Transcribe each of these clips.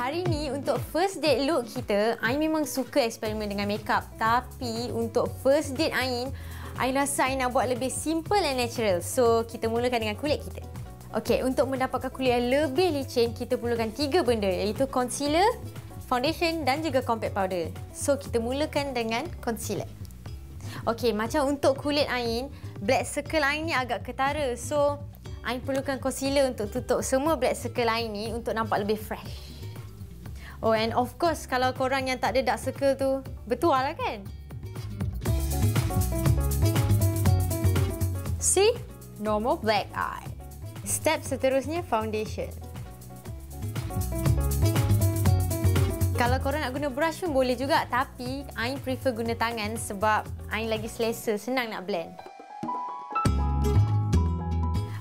Hari ni untuk first date look kita, Ain memang suka eksperimen dengan makeup. Tapi untuk first date Ain rasa Ain nak buat lebih simple and natural. So, kita mulakan dengan kulit kita. Okey, untuk mendapatkan kulit yang lebih licin, kita perlukan 3 benda iaitu concealer, foundation dan juga compact powder. So, kita mulakan dengan concealer. Okey, macam untuk kulit Ain, black circle Ain ni agak ketara. So, Ain perlukan concealer untuk tutup semua black circle Ain ni untuk nampak lebih fresh. Oh, and of course, kalau korang yang tak ada dark circle tu, bertuah lah kan? See? Normal black eye. Step seterusnya, foundation. Kalau korang nak guna brush pun boleh juga, tapi Ain prefer guna tangan sebab Ain lagi selesa, senang nak blend.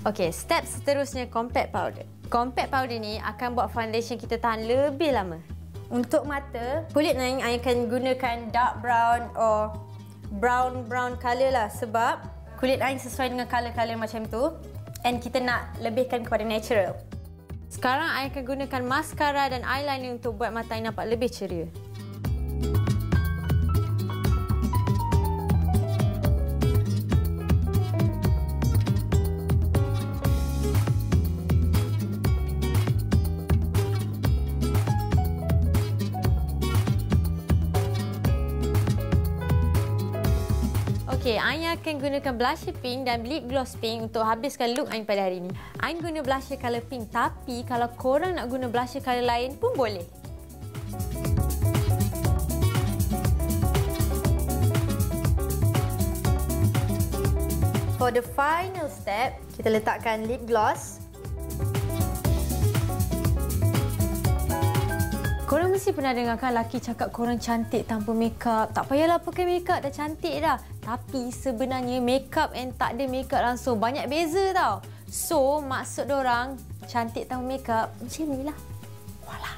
Okey, step seterusnya, compact powder. Compact powder ni akan buat foundation kita tahan lebih lama. Untuk mata, kulit Ain akan gunakan dark brown or brown colour lah sebab kulit Ain sesuai dengan colour-colour macam tu and kita nak lebihkan kepada natural. Sekarang Ain akan gunakan mascara dan eyeliner untuk buat mata Ain nampak lebih ceria. Okey, Ain akan gunakan blusher pink dan lip gloss pink untuk habiskan look Ain pada hari ini. Ain guna blusher colour pink, tapi kalau korang nak guna blusher colour lain pun boleh. For the final step, kita letakkan lip gloss. Korang mesti pernah dengar kan lelaki cakap korang cantik tanpa makeup. Tak payahlah pakai makeup, dah cantik dah. Tapi sebenarnya makeup and tak ada makeup langsung banyak beza tau. So, maksud dorang cantik tanpa makeup macam ni lah. Voila.